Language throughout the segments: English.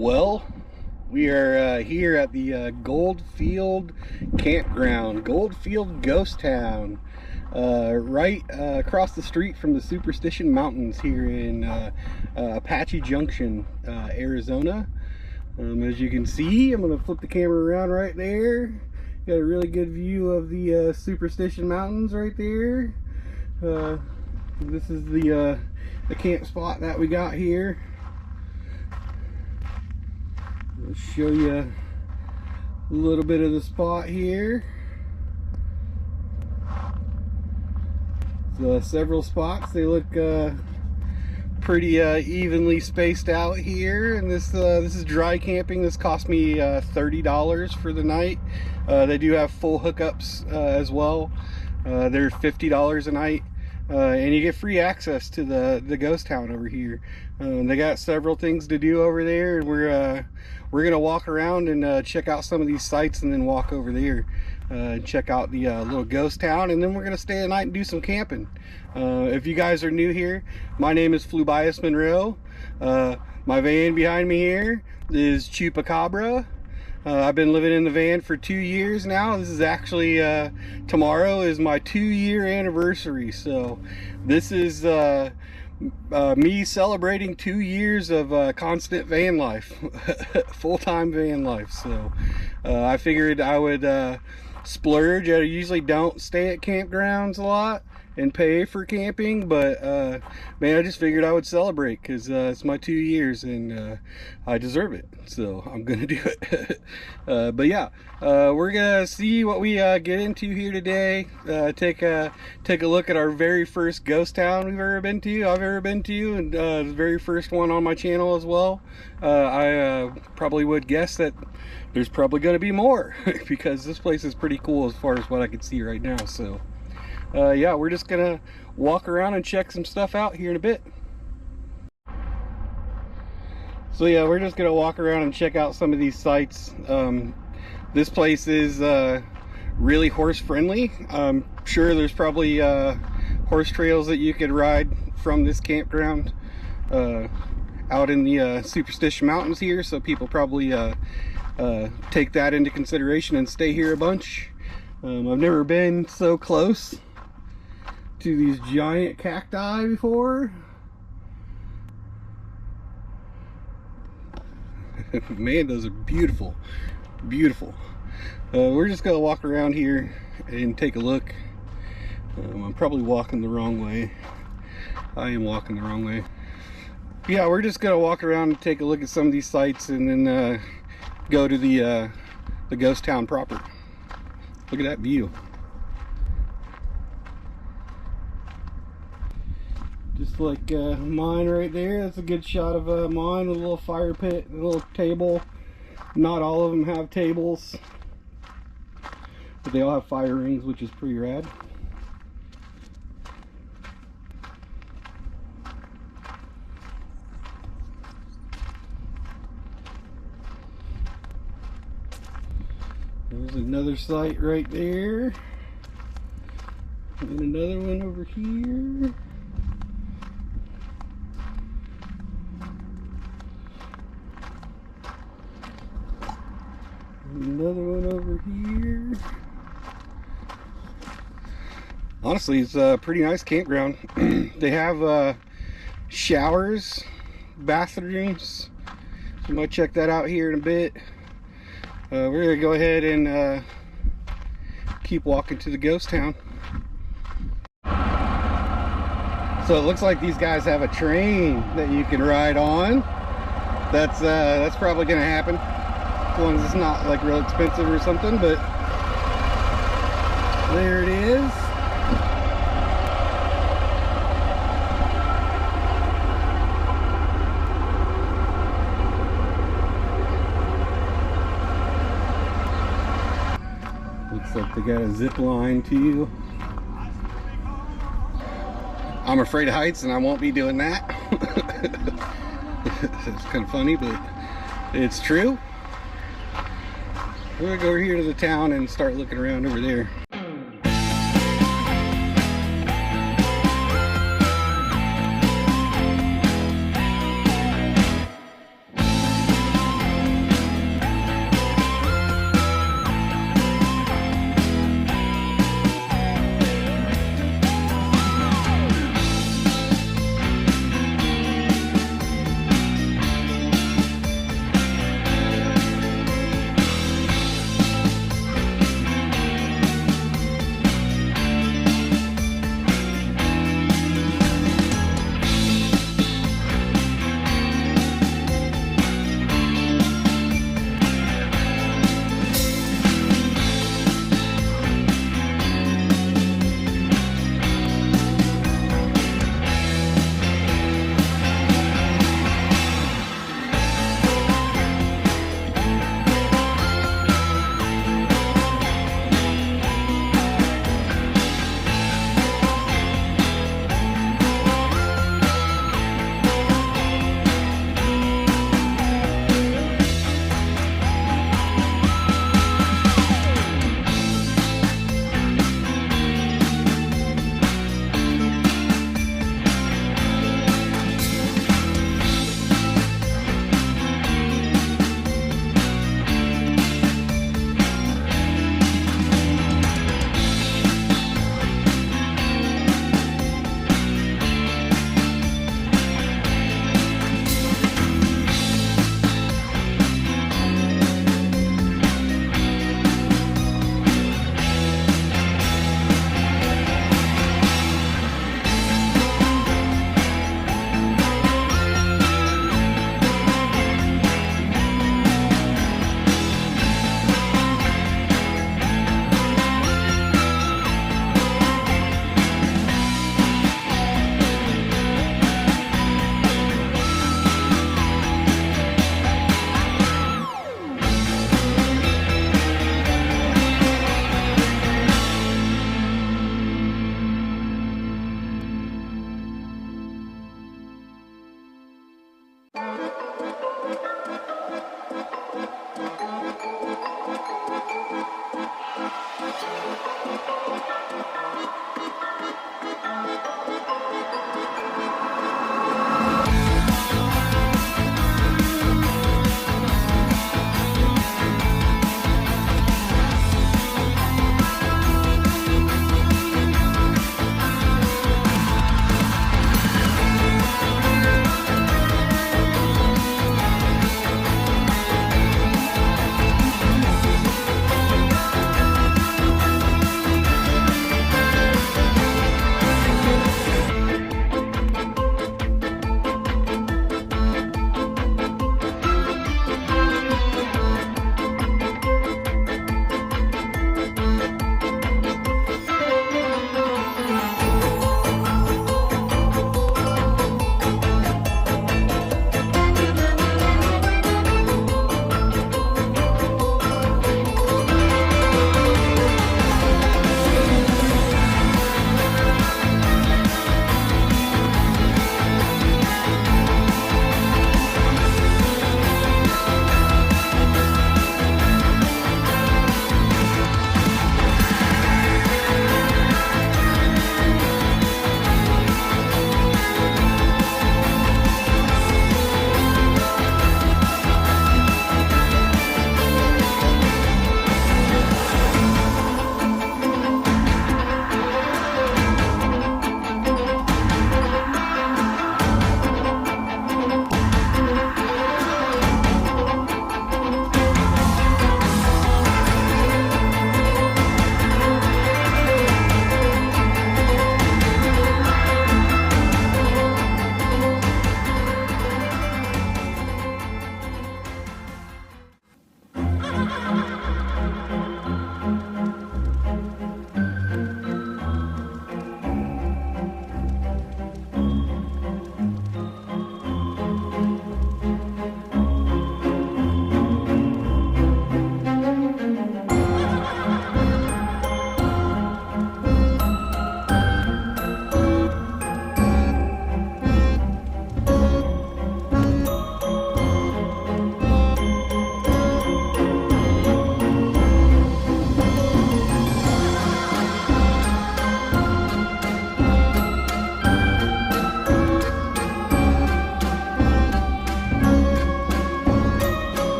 Well, we are here at the Goldfield campground, Goldfield Ghost Town, right across the street from the Superstition Mountains here in Apache Junction, Arizona. As you can see, I'm going to flip the camera around right there. Got a really good view of the Superstition Mountains right there. This is the camp spot that we got here. I'll show you a little bit of the spot here. So several spots. They look pretty evenly spaced out here. And this is dry camping. This cost me $30 for the night. They do have full hookups as well. They're $50 a night. And you get free access to the ghost town over here. They got several things to do over there, and we're gonna walk around and check out some of these sites, and then walk over there and check out the little ghost town, and then we're gonna stay the night and do some camping. If you guys are new here, my name is Flubias Monroe. My van behind me here is Chupacabra. I've been living in the van for 2 years now. This is actually, tomorrow is my 2-year anniversary. So this is me celebrating 2 years of constant van life, full-time van life. So I figured I would splurge. I usually don't stay at campgrounds a lot and pay for camping, but man, I just figured I would celebrate because it's my 2 years and I deserve it, so I'm gonna do it. But yeah, we're gonna see what we get into here today. Take a look at our very first ghost town I've ever been to, and the very first one on my channel as well. I probably would guess that there's probably going to be more because this place is pretty cool as far as what I can see right now. So yeah, we're just gonna walk around and check some stuff out here in a bit. So yeah, we're just gonna walk around and check out some of these sites. This place is really horse friendly. I'm sure there's probably horse trails that you could ride from this campground out in the Superstition Mountains here, so people probably take that into consideration and stay here a bunch. I've never been so close to these giant cacti before. Man, those are beautiful, beautiful. We're just gonna walk around here and take a look. I'm probably walking the wrong way. I am walking the wrong way. Yeah, we're just gonna walk around and take a look at some of these sites, and then go to the ghost town proper. Look at that view. Just like mine right there. That's a good shot of mine with a little fire pit, a little table. Not all of them have tables, but they all have fire rings, which is pretty rad. There's another site right there. And another one over here. Another one over here. Honestly, it's a pretty nice campground. They have showers, bathrooms. So you might check that out here in a bit. We're gonna go ahead and keep walking to the ghost town. So it looks like these guys have a train that you can ride on. That's probably gonna happen, as long as it's not like real expensive or something. But there it is. Looks like they got a zip line too. I'm afraid of heights and I won't be doing that. It's kind of funny, but it's true. We're gonna go over here to the town and start looking around over there.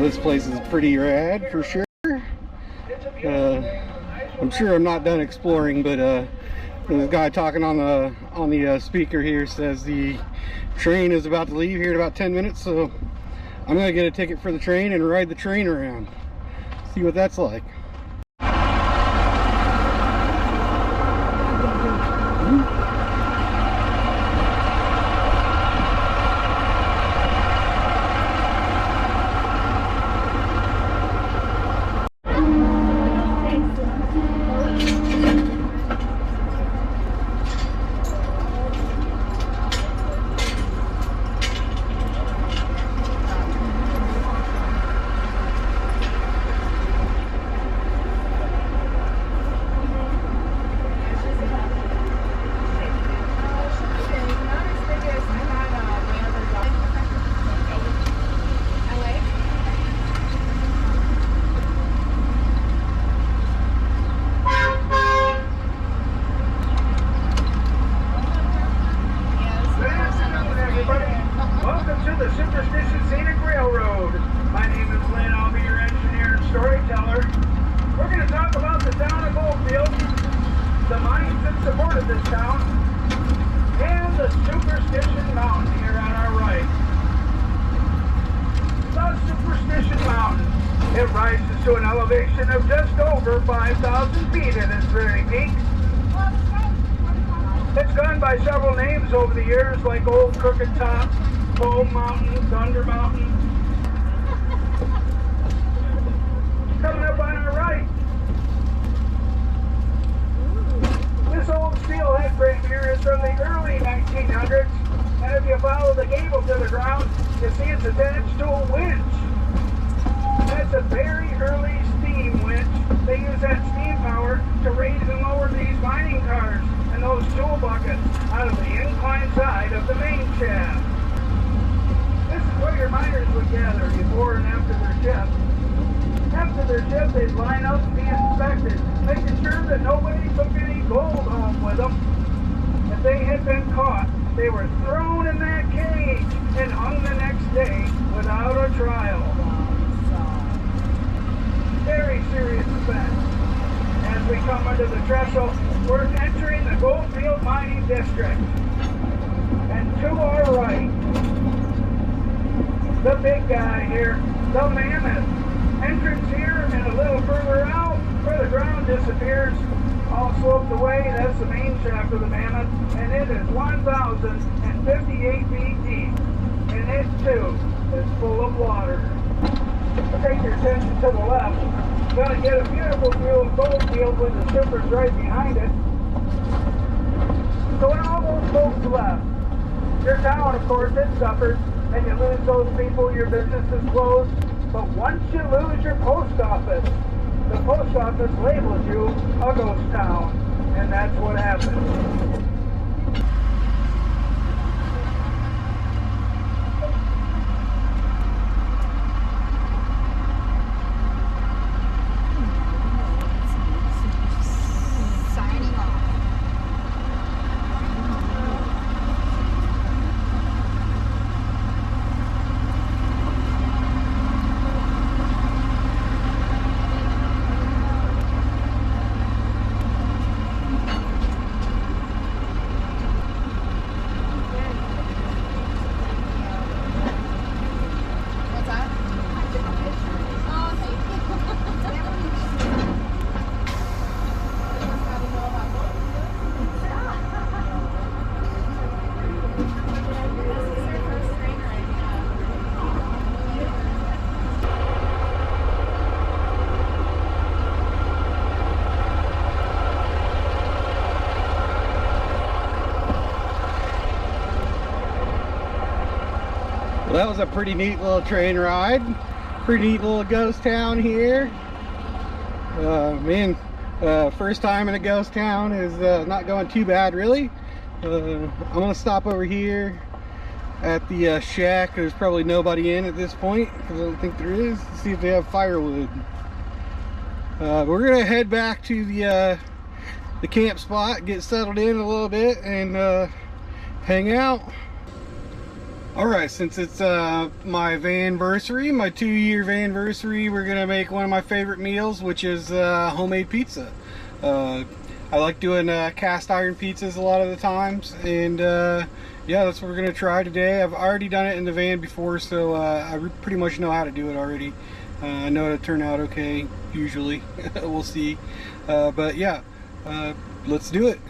This place is pretty rad for sure. I'm sure I'm not done exploring, but the guy talking on the speaker here says the train is about to leave here in about 10 minutes, so I'm gonna get a ticket for the train and ride the train around, see what that's like. It rises to an elevation of just over 5,000 feet at its very peak. It's gone by several names over the years, like Old Crooked Top, Cold Mountain, Thunder Mountain. Coming up on our right, this old steelhead frame here is from the early 1900s, and if you follow the gable to the ground, you see it's attached to a winch. That's a very early steam winch. They use that steam power to raise and lower these mining cars and those tool buckets out of the incline side of the main shaft. This is where your miners would gather before and after their shift. After their shift, they'd line up and be inspected, making sure that nobody took any gold home with them. If they had been caught, they were thrown in that cage and hung the next day without a trial. Very serious offense. As we come under the trestle, we're entering the Goldfield mining district. And to our right, the big guy here, the mammoth. Entrance here and a little further out where the ground disappears, all sloped away. That's the main shaft of the mammoth, and it is 1,058 feet deep. And it too is full of water. Take your attention to the left. You're going to get a beautiful view of Goldfield with the supers right behind it. So when all those folks left, your town, of course, it suffers, and you lose those people, your business is closed. But once you lose your post office, the post office labels you a ghost town, and that's what happens. Well, that was a pretty neat little train ride. Pretty neat little ghost town here. First time in a ghost town is not going too bad, really. I'm gonna stop over here at the shack. There's probably nobody in at this point because I don't think there is. Let's see if they have firewood. We're gonna head back to the camp spot, get settled in a little bit, and hang out. Alright, since it's my vanversary, my 2-year vanversary, we're gonna make one of my favorite meals, which is homemade pizza. I like doing cast iron pizzas a lot of the times, and yeah, that's what we're gonna try today. I've already done it in the van before, so I pretty much know how to do it already. I know it'll turn out okay, usually. We'll see. But yeah, let's do it.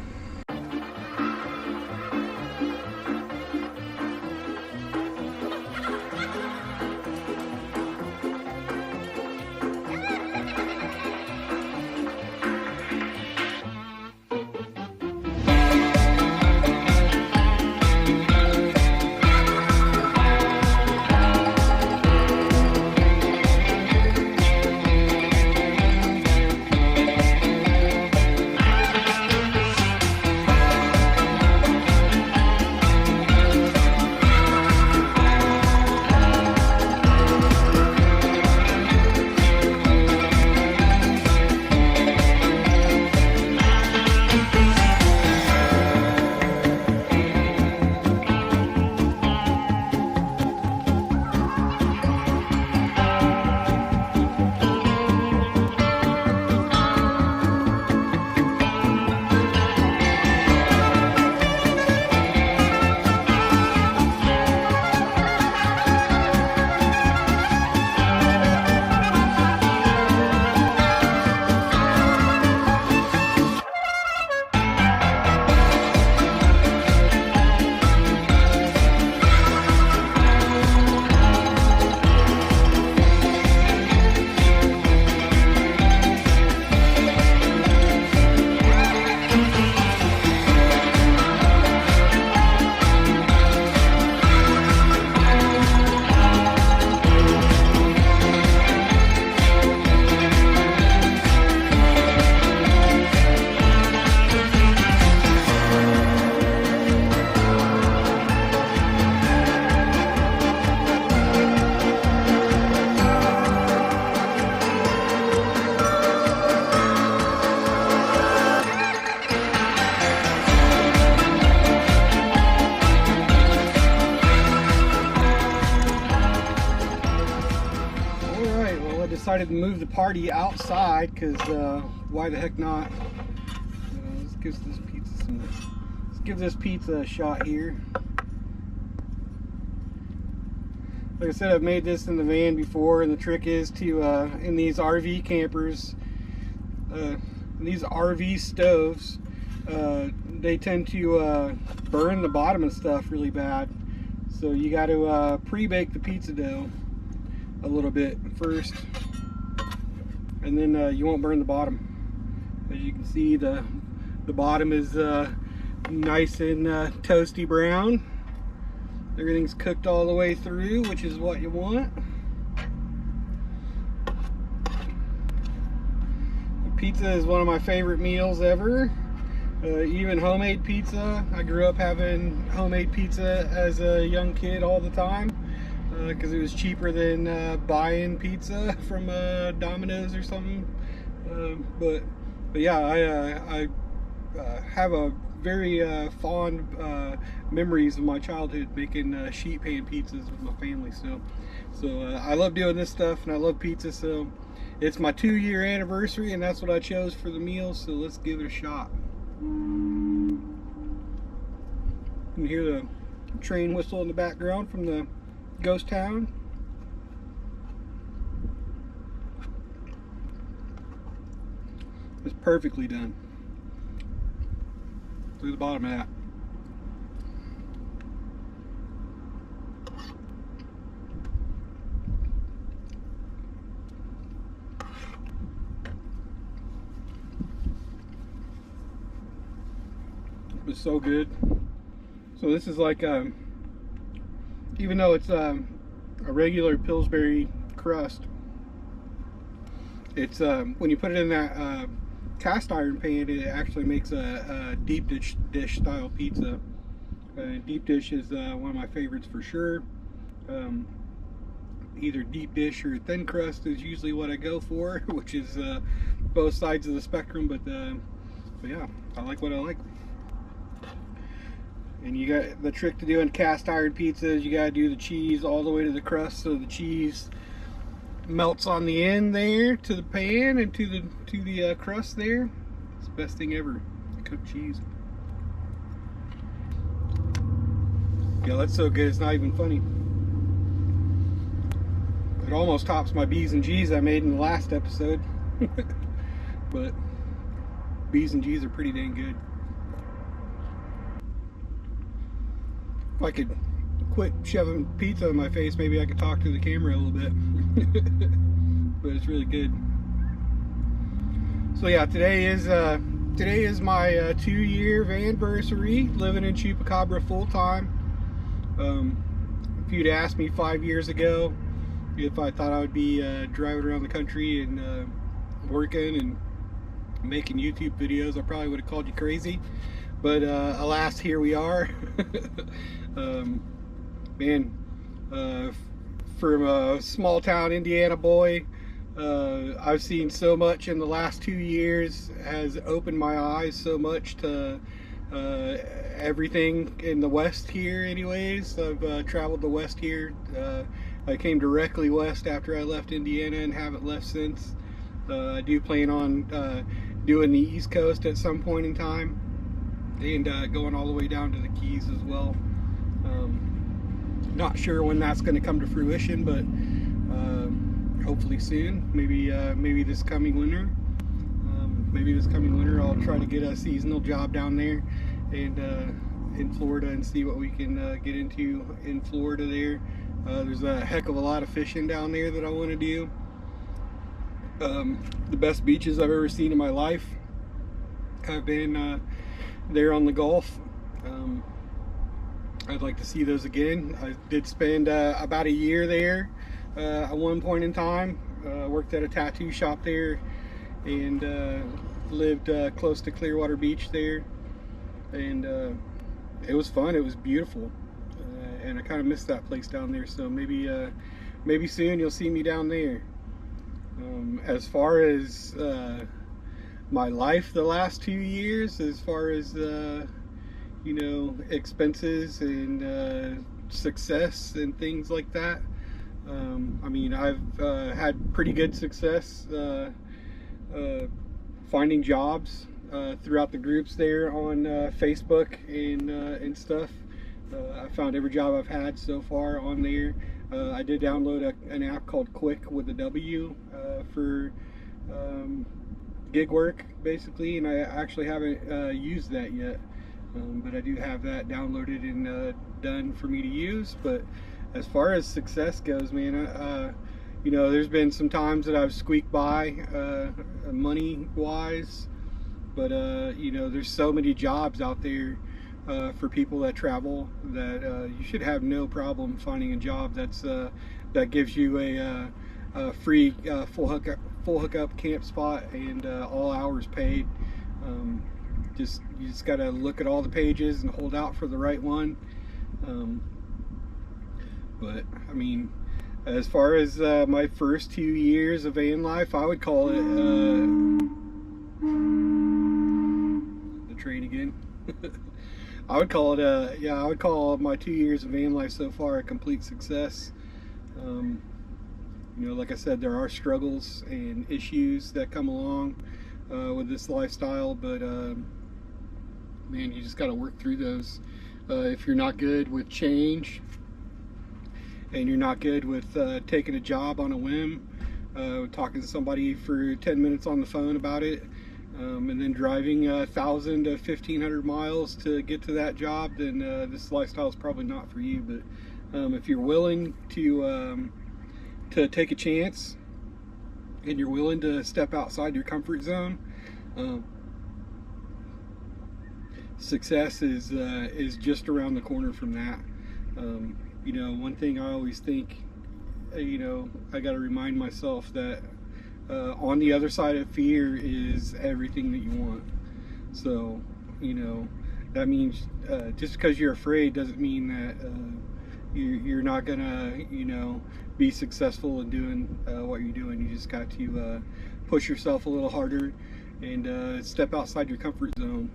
Decided to move the party outside because why the heck not? Let's give this pizza a shot here. Like I said, I've made this in the van before, and the trick is to in these RV campers, these RV stoves, they tend to burn the bottom and stuff really bad. So you got to pre-bake the pizza dough a little bit first, and then you won't burn the bottom. As you can see, the bottom is nice and toasty brown. Everything's cooked all the way through, which is what you want. Pizza is one of my favorite meals ever. Even homemade pizza. I grew up having homemade pizza as a young kid all the time, because it was cheaper than buying pizza from Domino's or something. But yeah, I have a very fond memories of my childhood making sheet pan pizzas with my family. So I love doing this stuff, and I love pizza. So it's my 2-year anniversary, and that's what I chose for the meal. So let's give it a shot. You can hear the train whistle in the background from the ghost town. It's perfectly done. Look at the bottom of that. It's so good. So this is like even though it's a regular Pillsbury crust, it's when you put it in that cast iron pan, it actually makes a deep dish style pizza. Deep dish is one of my favorites for sure. Either deep dish or thin crust is usually what I go for, which is both sides of the spectrum. But yeah, I like what I like. And you got the trick to doing cast iron pizzas. You gotta do the cheese all the way to the crust, so the cheese melts on the end there to the pan and to the crust there. It's the best thing ever. Cooked cheese. Yeah, that's so good. It's not even funny. It almost tops my B's and G's I made in the last episode. But B's and G's are pretty dang good. If I could quit shoving pizza in my face, maybe I could talk to the camera a little bit. But it's really good. So yeah, today is my 2-year anniversary living in Chupacabra full time. If you'd asked me 5 years ago if I thought I would be driving around the country and working and making YouTube videos, I probably would have called you crazy. But alas, here we are. Man, from a small town Indiana boy, I've seen so much in the last 2 years. Has opened my eyes so much to everything in the West here. Anyways, I've traveled the West here. I came directly west after I left Indiana and haven't left since. I do plan on doing the East Coast at some point in time, and going all the way down to the Keys as well. Not sure when that's going to come to fruition, but hopefully soon. Maybe this coming winter. Maybe this coming winter I'll try to get a seasonal job down there and in Florida and see what we can get into in Florida there. There's a heck of a lot of fishing down there that I want to do. The best beaches I've ever seen in my life have been there on the Gulf. I'd like to see those again. I did spend about a year there at one point in time. Worked at a tattoo shop there and lived close to Clearwater Beach there, and it was fun. It was beautiful, and I kind of missed that place down there. So maybe soon you'll see me down there. As far as my life the last 2 years, as far as you know, expenses and success and things like that, I mean, I've had pretty good success finding jobs throughout the groups there on Facebook and stuff. I found every job I've had so far on there. I did download an app called Quick with a W for gig work, basically, and I actually haven't used that yet. But I do have that downloaded and done for me to use. But as far as success goes, man, you know, there's been some times that I've squeaked by money wise, but you know, there's so many jobs out there for people that travel that you should have no problem finding a job that's that gives you a free full hookup camp spot and all hours paid. You just gotta look at all the pages and hold out for the right one. But I mean, as far as my first 2 years of van life, I would call it the train again. I would call it I would call my 2 years of van life so far a complete success. You know, like I said, there are struggles and issues that come along with this lifestyle, but man, you just got to work through those. If you're not good with change, and you're not good with taking a job on a whim, talking to somebody for 10 minutes on the phone about it, and then driving 1,000 to 1,500 miles to get to that job, then this lifestyle is probably not for you. But if you're willing to take a chance, and you're willing to step outside your comfort zone, success is just around the corner from that. You know, one thing I always think, you know, I got to remind myself that on the other side of fear is everything that you want. So, you know, that means just because you're afraid doesn't mean that you're not gonna, you know, be successful in doing what you're doing. You just got to push yourself a little harder and step outside your comfort zone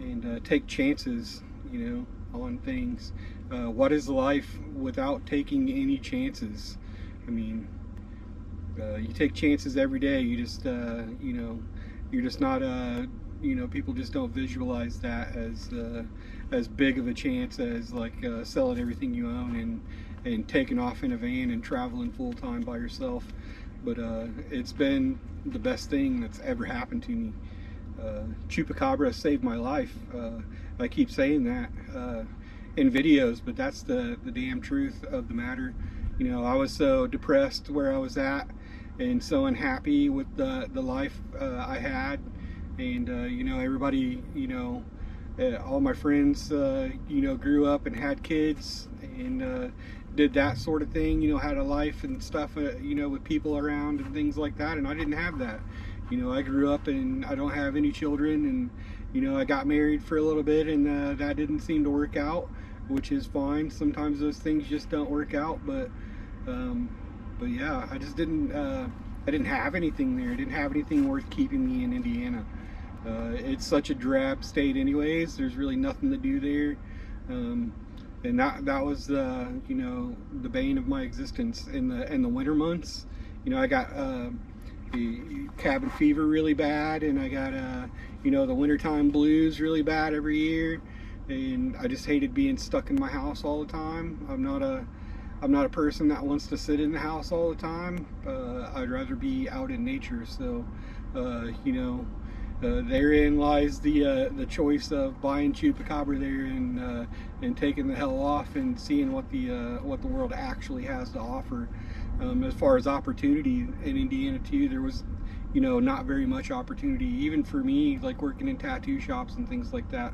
and take chances, on things. What is life without taking any chances? I mean, you take chances every day. You just, you're just not, people just don't visualize that as big of a chance as like selling everything you own and taking off in a van and traveling full time by yourself. But it's been the best thing that's ever happened to me. Chupacabra saved my life. I keep saying that in videos, but that's the damn truth of the matter. I was so depressed where I was at and so unhappy with the life I had, and everybody, all my friends grew up and had kids and did that sort of thing, had a life and stuff, with people around and things like that, and I didn't have that. I grew up and I don't have any children, and I got married for a little bit, and that didn't seem to work out, which is fine. Sometimes those things just don't work out, but yeah, I just didn't I didn't have anything there. I didn't have anything worth keeping me in Indiana. It's such a drab state anyways. There's really nothing to do there, and that was the bane of my existence in the winter months. I got cabin fever really bad, and I got the wintertime blues really bad every year, and I just hated being stuck in my house all the time. I'm not a person that wants to sit in the house all the time. I'd rather be out in nature. So therein lies the choice of buying Chupacabra there and taking the hell off and seeing what the world actually has to offer. As far as opportunity in Indiana too, there was not very much opportunity, even for me, like working in tattoo shops and things like that.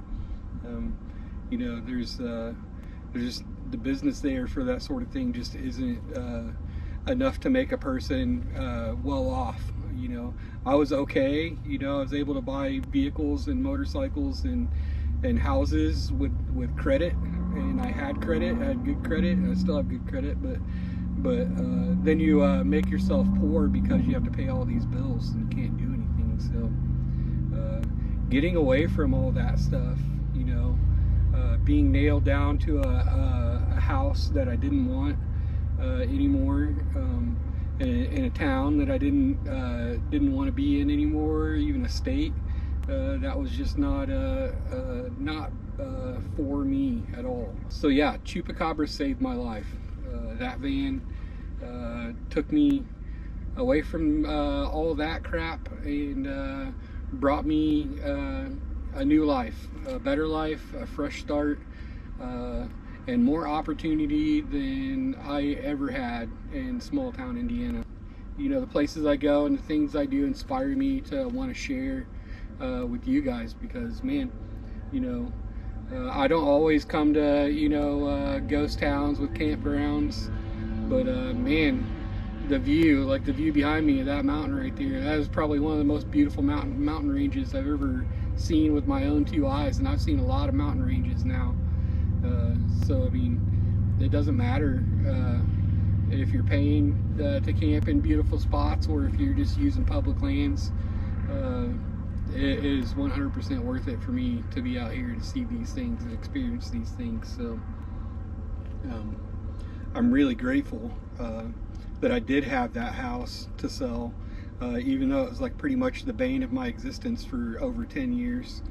There's just the business there for that sort of thing just isn't enough to make a person well off. I was okay. I was able to buy vehicles and motorcycles and houses with credit, and I had credit. I had good credit, and I still have good credit, but then you make yourself poor because you have to pay all these bills and you can't do anything. So getting away from all that stuff, being nailed down to a house that I didn't want anymore, in a town that I didn't want to be in anymore, even a state that was just not for me at all. So yeah, Chupacabra saved my life. That van took me away from all that crap and brought me a new life, a better life, a fresh start, and more opportunity than I ever had in small town Indiana. The places I go and the things I do inspire me to want to share with you guys, because man, I don't always come to ghost towns with campgrounds, but man, the view behind me of that mountain right there, that is probably one of the most beautiful mountain ranges I've ever seen with my own two eyes, and I've seen a lot of mountain ranges now. So I mean, it doesn't matter if you're paying to camp in beautiful spots or if you're just using public lands. It is 100% worth it for me to be out here to see these things and experience these things. So I'm really grateful that I did have that house to sell, even though it was like pretty much the bane of my existence for over 10 years,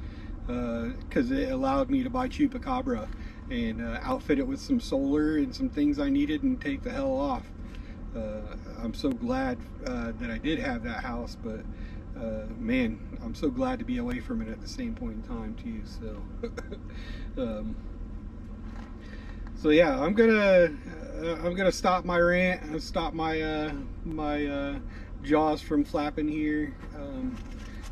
because it allowed me to buy Chupacabra and outfit it with some solar and some things I needed and take the hell off. I'm so glad that I did have that house, but man, I'm so glad to be away from it at the same point in time too. So so yeah, I'm gonna stop my rant and stop my my jaws from flapping here,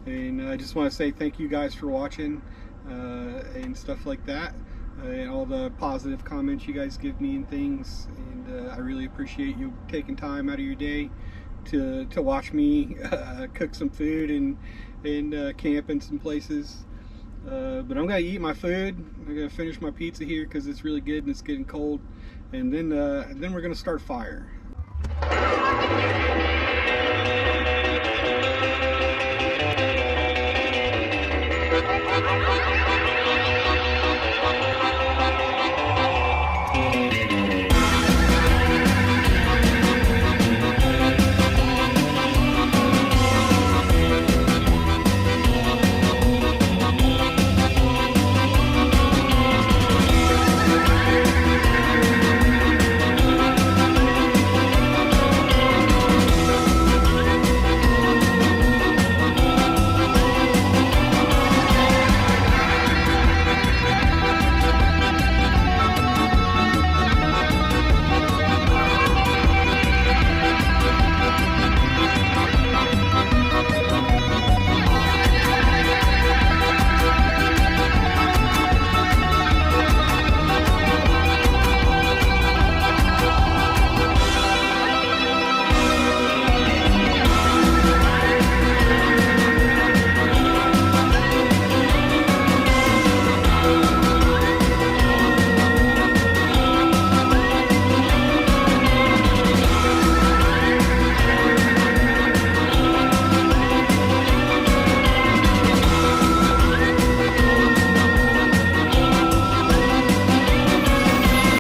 and I just want to say thank you guys for watching and stuff like that, and all the positive comments you guys give me and things, and I really appreciate you taking time out of your day to watch me cook some food and camp in some places. But I'm gonna eat my food. I'm gonna finish my pizza here because it's really good and it's getting cold, and then we're gonna start fire.